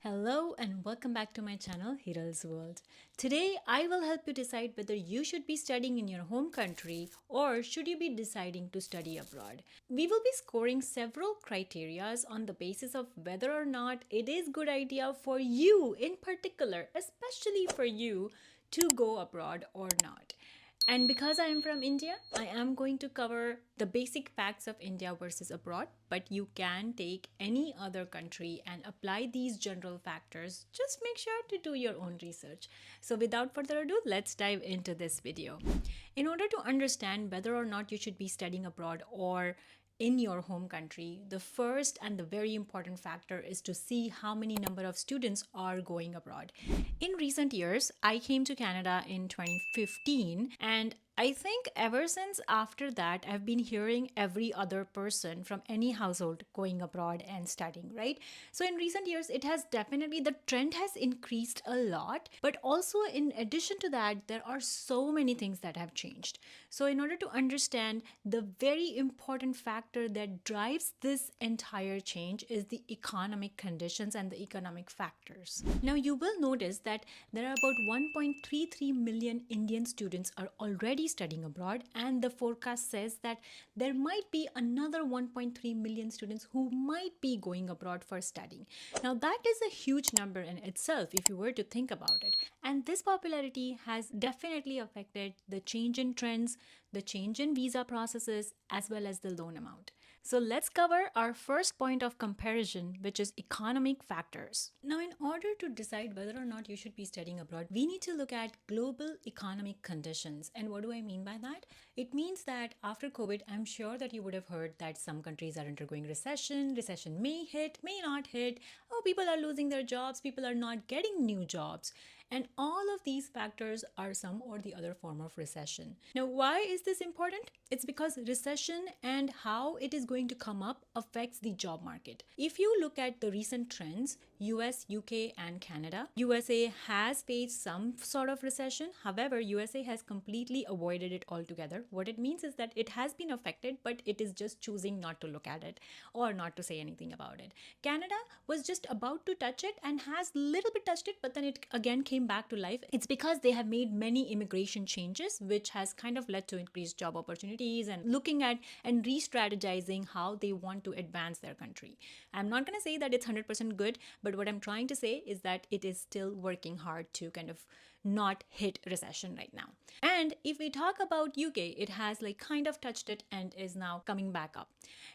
Hello and welcome back to my channel HiralsWorld. Today I will help you decide whether you should be studying in your home country or should you be deciding to study abroad. We will be scoring several criterias on the basis of whether or not it is good idea for you in particular, especially for you, to go abroad or not. And because I am from India, I am going to cover the basic facts of India versus abroad, but you can take any other country and apply these general factors. Just make sure to do your own research. So without further ado, let's dive into this video. In order to understand whether or not you should be studying abroad or in your home country, the first and the very important factor is to see how many number of students are going abroad. In recent years, I came to Canada in 2015, and I think ever since after that, I've been hearing every other person from any household going abroad and studying, right? So in recent years, it has definitely, the trend has increased a lot, but also in addition to that, there are so many things that have changed. So in order to understand, the very important factor that drives this entire change is the economic conditions and the economic factors. Now you will notice that there are about 1.33 million Indian students are already studying abroad, and the forecast says that there might be another 1.3 million students who might be going abroad for studying. Now that is a huge number in itself if you were to think about it, and this popularity has definitely affected the change in trends, the change in visa processes, as well as the loan amount. So let's cover our first point of comparison, which is economic factors. Now, in order to decide whether or not you should be studying abroad, we need to look at global economic conditions. And what do I mean by that? It means that after COVID, I'm sure that you would have heard that some countries are undergoing recession. Recession may hit, may not hit. Oh, people are losing their jobs. People are not getting new jobs. And all of these factors are some or the other form of recession. Now, why is this important? It's because recession and how it is going to come up affects the job market. If you look at the recent trends, US, UK, and Canada, USA has faced some sort of recession. However, USA has completely avoided it altogether. What it means is that it has been affected, but it is just choosing not to look at it or not to say anything about it. Canada was just about to touch it and has little bit touched it, but then it again came back to life. It's because they have made many immigration changes, which has kind of led to increased job opportunities and looking at and re-strategizing how they want to advance their country. I'm not going to say that it's 100% good, but what I'm trying to say is that it is still working hard to kind of not hit recession right now. And if we talk about UK, it has like kind of touched it and is now coming back up.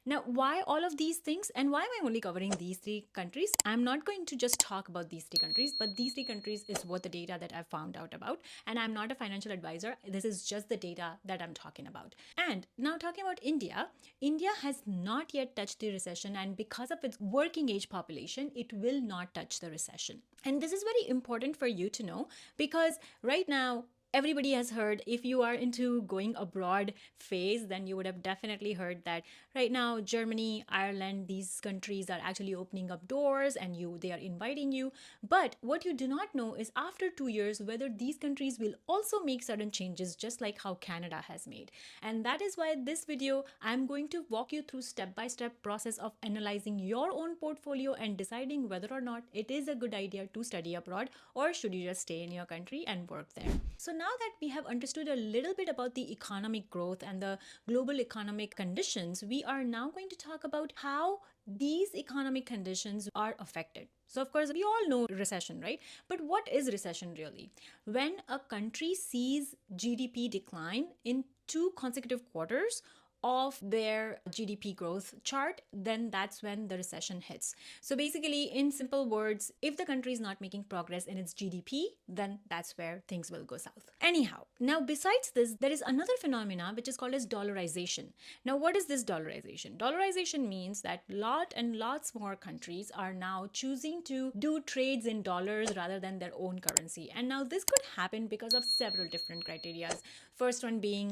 Now, why all of these things and why am I only covering these three countries? I'm not going to just talk about these three countries, but these three countries is what the data that I've found out about. And I'm not a financial advisor. This is just the data that I'm talking about. And now talking about India, India has not yet touched the recession, and because of its working age population, it will not touch the recession. And this is very important for you to know because right now, everybody has heard, if you are into going abroad phase, then you would have definitely heard that right now Germany, Ireland, these countries are actually opening up doors and they are inviting you. But what you do not know is after 2 years whether these countries will also make certain changes, just like how Canada has made. And that is why this video I'm going to walk you through step-by-step process of analyzing your own portfolio and deciding whether or not it is a good idea to study abroad or should you just stay in your country and work there. So now that we have understood a little bit about the economic growth and the global economic conditions, we are now going to talk about how these economic conditions are affected. So of course, we all know recession, right? But what is recession really? When a country sees GDP decline in 2 consecutive quarters of their GDP growth chart, then that's when the recession hits. So basically, in simple words, if the country is not making progress in its GDP, then that's where things will go south. Anyhow, now besides this, there is another phenomena which is called as dollarization. Now, what is this dollarization? Dollarization means that lots more countries are now choosing to do trades in dollars rather than their own currency. And now this could happen because of several different criteria. First one being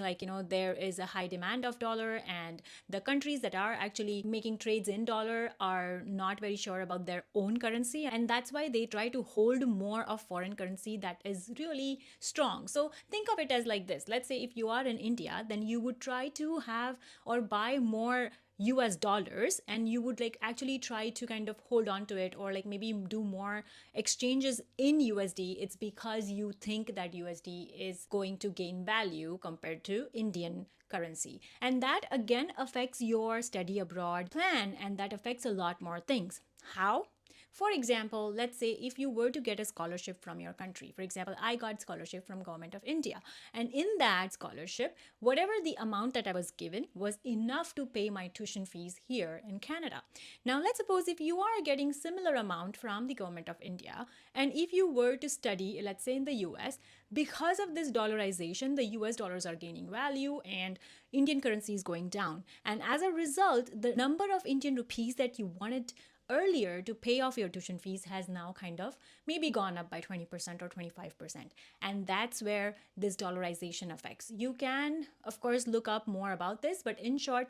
there is a high demand of dollar, and the countries that are actually making trades in dollar are not very sure about their own currency, and that's why they try to hold more of foreign currency that is really strong. So think of it as like this. Let's say if you are in India, then you would try to have or buy more US dollars and you would like actually try to kind of hold on to it or like maybe do more exchanges in USD, it's because you think that USD is going to gain value compared to Indian currency. And that again affects your study abroad plan, and that affects a lot more things. How? For example, let's say if you were to get a scholarship from your country. For example, I got scholarship from Government of India. And in that scholarship, whatever the amount that I was given was enough to pay my tuition fees here in Canada. Now, let's suppose if you are getting similar amount from the Government of India, and if you were to study, let's say in the US, because of this dollarization, the US dollars are gaining value and Indian currency is going down. And as a result, the number of Indian rupees that you wanted earlier to pay off your tuition fees has now kind of maybe gone up by 20% or 25%. And that's where this dollarization affects. You can, of course, look up more about this, but in short,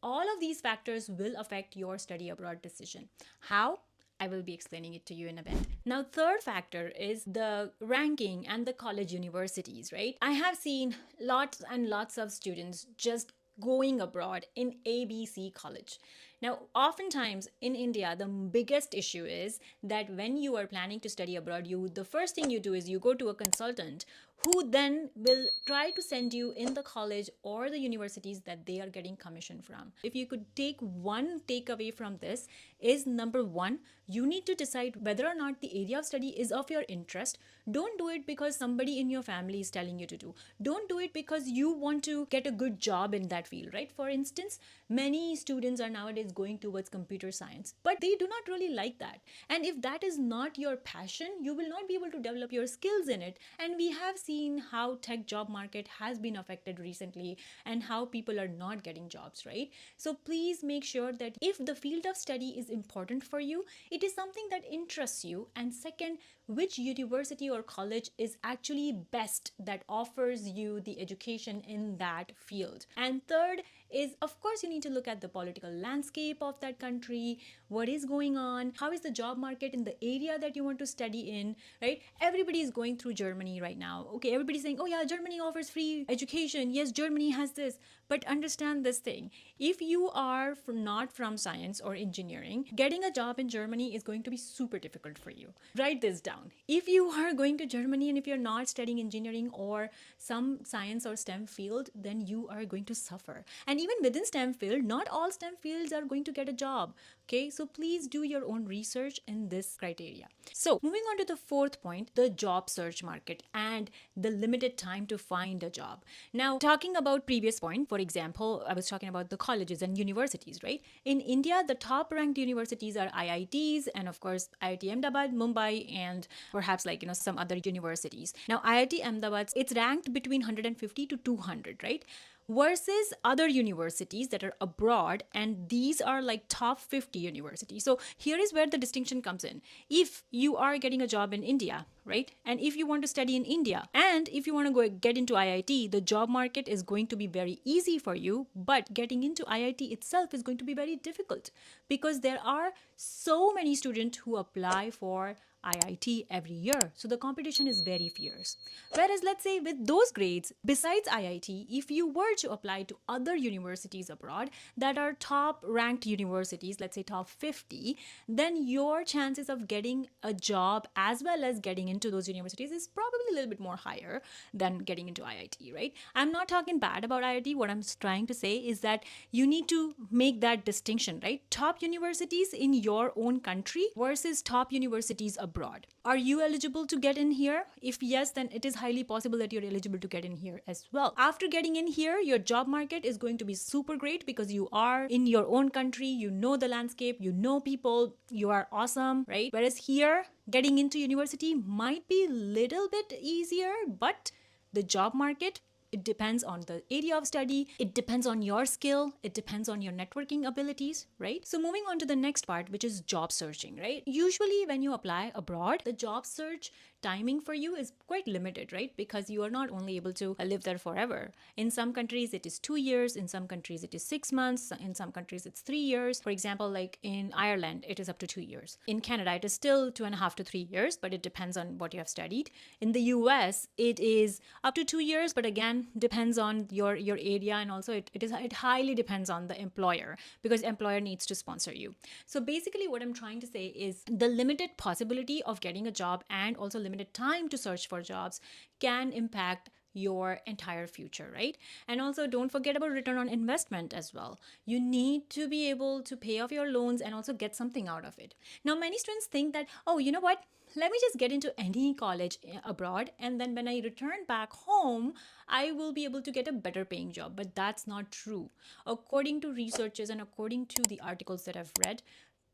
all of these factors will affect your study abroad decision. How? I will be explaining it to you in a bit. Now, third factor is the ranking and the college universities, right? I have seen lots and lots of students just going abroad in ABC college. Now, oftentimes in India, the biggest issue is that when you are planning to study abroad, the first thing you do is you go to a consultant who then will try to send you in the college or the universities that they are getting commission from. If you could take one takeaway from this is number one, you need to decide whether or not the area of study is of your interest. Don't do it because somebody in your family is telling you to do. Don't do it because you want to get a good job in that field, right? For instance, many students are nowadays going towards computer science, but they do not really like that. And if that is not your passion, you will not be able to develop your skills in it. And we have seen how tech job market has been affected recently and how people are not getting jobs, right? So please make sure that if the field of study is important for you, it is something that interests you. And second, which university or college is actually best that offers you the education in that field. And third is, of course, you need to look at the political landscape of that country, what is going on, how is the job market in the area that you want to study in, right? Everybody is going through Germany right now. Okay, everybody's saying, oh yeah, Germany offers free education. Yes, Germany has this. But understand this thing. If you are not from science or engineering, getting a job in Germany is going to be super difficult for you. Write this down. If you are going to Germany and if you're not studying engineering or some science or STEM field, then you are going to suffer. And even within STEM field, not all STEM fields are going to get a job. Okay, so please do your own research in this criteria. So moving on to the fourth point, the job search market and the limited time to find a job. Now, talking about previous point, for example, I was talking about the colleges and universities, right? In India, the top ranked universities are IITs and of course IIT Ahmedabad, Mumbai, and perhaps like, some other universities. Now, IIT Ahmedabad, it's ranked between 150 to 200, right? Versus other universities that are abroad, and these are like top 50 universities. So here is where the distinction comes in. If you are getting a job in India, right, and if you want to study in India, and if you want to go get into IIT, the job market is going to be very easy for you, but getting into IIT itself is going to be very difficult because there are so many students who apply for IIT every year. So the competition is very fierce. Whereas let's say with those grades, besides IIT, if you were to apply to other universities abroad that are top ranked universities, let's say top 50, then your chances of getting a job as well as getting into those universities is probably a little bit more higher than getting into IIT, right? I'm not talking bad about IIT. What I'm trying to say is that you need to make that distinction, right? Top universities in your own country versus top universities abroad. Are you eligible to get in here? If yes, then it is highly possible that you're eligible to get in here as well. After getting in here, your job market is going to be super great because you are in your own country, you know the landscape, you know people, you are awesome, right? Whereas here, getting into university might be a little bit easier, but the job market, it depends on the area of study. It depends on your skill. It depends on your networking abilities, right? So moving on to the next part, which is job searching, right? Usually when you apply abroad, the job search timing for you is quite limited, right? Because you are not only able to live there forever. In some countries, it is 2 years. In some countries, it is 6 months. In some countries, it's 3 years. For example, like in Ireland, it is up to 2 years. In Canada, it is still 2.5 to 3 years, but it depends on what you have studied. In the US, it is up to 2 years, but again, again depends on your area, and also it highly depends on the employer, because employer needs to sponsor you. So basically what I'm trying to say is the limited possibility of getting a job and also limited time to search for jobs can impact your entire future, right? And also don't forget about return on investment as well. You need to be able to pay off your loans and also get something out of it. Now many students think that, oh, you know what, let me just get into any college abroad, and then when I return back home I will be able to get a better paying job. But that's not true. According to researchers and according to the articles that I've read,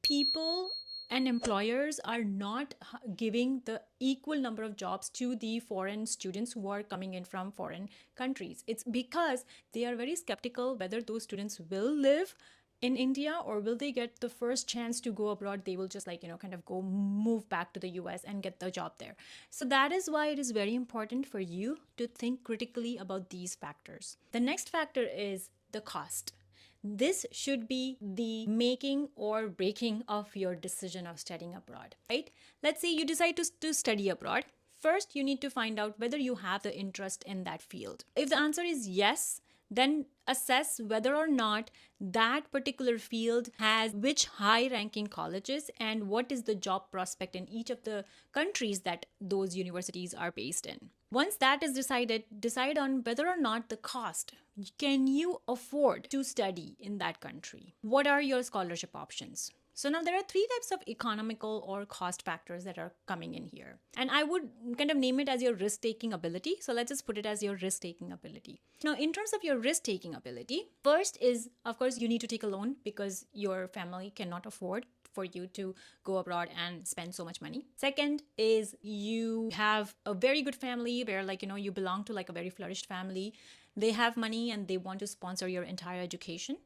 people and employers are not giving the equal number of jobs to the foreign students who are coming in from foreign countries. It's because they are very skeptical whether those students will live in India, or will they get the first chance to go abroad, they will just kind of go move back to the US and get the job there. So that is why it is very important for you to think critically about these factors. The next factor is the cost. This should be the making or breaking of your decision of studying abroad, right? Let's say you decide to study abroad. First, you need to find out whether you have the interest in that field. If the answer is yes, then assess whether or not that particular field has which high ranking colleges and what is the job prospect in each of the countries that those universities are based in. Once that is decided, decide on whether or not the cost. Can you afford to study in that country? What are your scholarship options? So now there are three types of economical or cost factors that are coming in here. And I would kind of name it as your risk-taking ability. So let's just put it as your risk-taking ability. Now, in terms of your risk-taking ability, first is, of course, you need to take a loan because your family cannot afford for you to go abroad and spend so much money. Second is you have a very good family where you belong to a very flourished family. They have money and they want to sponsor your entire education.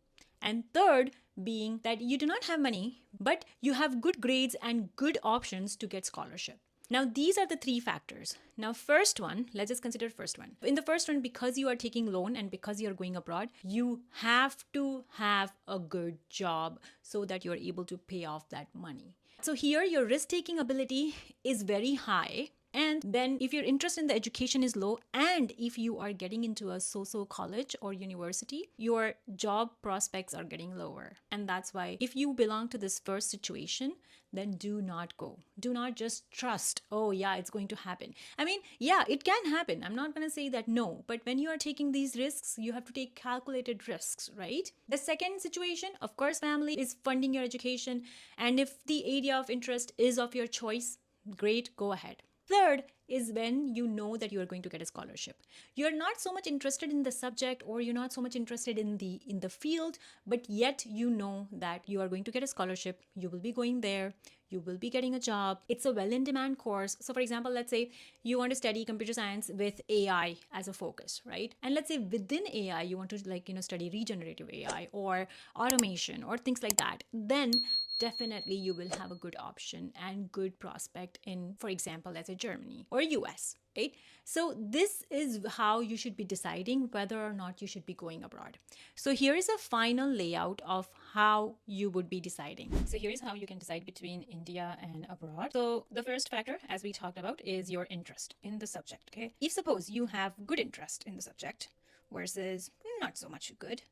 And third being that you do not have money, but you have good grades and good options to get scholarship. Now, these are the three factors. Now, first one, let's just consider first one. In the first one, because you are taking loan and because you're going abroad, you have to have a good job so that you're able to pay off that money. So here, your risk-taking ability is very high. And then if your interest in the education is low, and if you are getting into a so-so college or university, your job prospects are getting lower. And that's why if you belong to this first situation, then do not go. Do not just trust, oh yeah, it's going to happen. I mean, yeah, it can happen. I'm not going to say that no, but when you are taking these risks, you have to take calculated risks, right? The second situation, of course, family is funding your education. And if the area of interest is of your choice, great, go ahead. Third is when you know that you are going to get a scholarship. You're not so much interested in the subject, or you're not so much interested in the field, but yet you know that you are going to get a scholarship. You will be going there. You will be getting a job. It's a well-in-demand course. So for example, let's say you want to study computer science with AI as a focus, right? And let's say within AI, you want to study regenerative AI or automation or things like that. Then definitely you will have a good option and good prospect in, for example, let's say Germany or US, right? So this is how you should be deciding whether or not you should be going abroad. So here is a final layout of how you would be deciding. So here is how you can decide between India and abroad. So the first factor, as we talked about, is your interest in the subject, okay? If suppose you have good interest in the subject versus not so much good,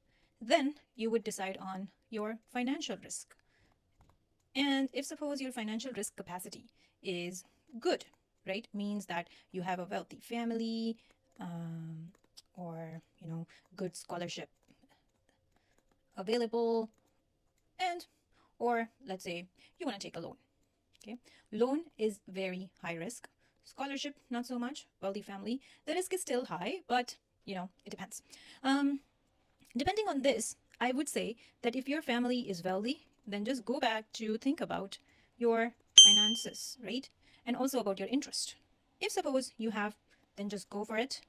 then you would decide on your financial risk. And if suppose your financial risk capacity is good, right, means that you have a wealthy family, or good scholarship available, and or let's say you want to take a loan. Okay, loan is very high risk. Scholarship not so much. Wealthy family, the risk is still high, but it depends. Depending on this, I would say that if your family is wealthy, then just go back to think about your finances, right? And also about your interest. If suppose you have, then just go for it.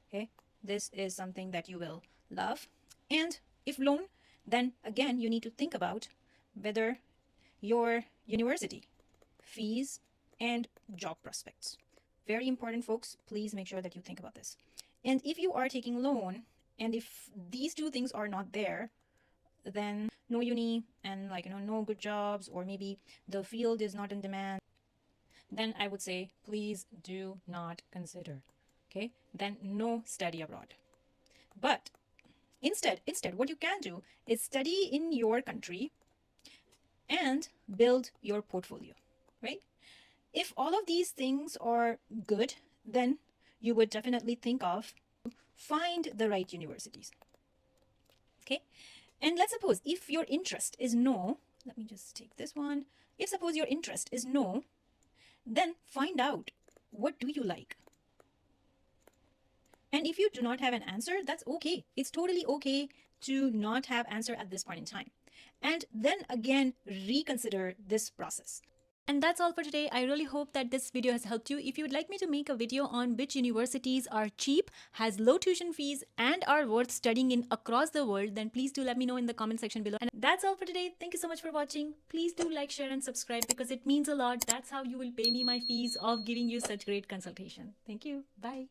Okay, this is something that you will love. And if loan, then again, you need to think about whether your university fees and job prospects. Very important, folks. Please make sure that you think about this. And if you are taking loan, and if these two things are not there, then no uni and no good jobs, or maybe the field is not in demand, then I would say please do not consider okay, then no study abroad. But instead, what you can do is study in your country and build your portfolio, right? If all of these things are good, then you would definitely think of find the right universities. Okay. And let's suppose if your interest is no, let me just take this one. If suppose your interest is no, then find out what do you like. And if you do not have an answer, that's okay. It's totally okay to not have answer at this point in time. And then again, reconsider this process. And that's all for today. I really hope that this video has helped you. If you would like me to make a video on which universities are cheap, has low tuition fees, and are worth studying in across the world, then please do let me know in the comment section below. And that's all for today. Thank you so much for watching. Please do like, share, and subscribe because it means a lot. That's how you will pay me my fees of giving you such great consultation. Thank you. Bye.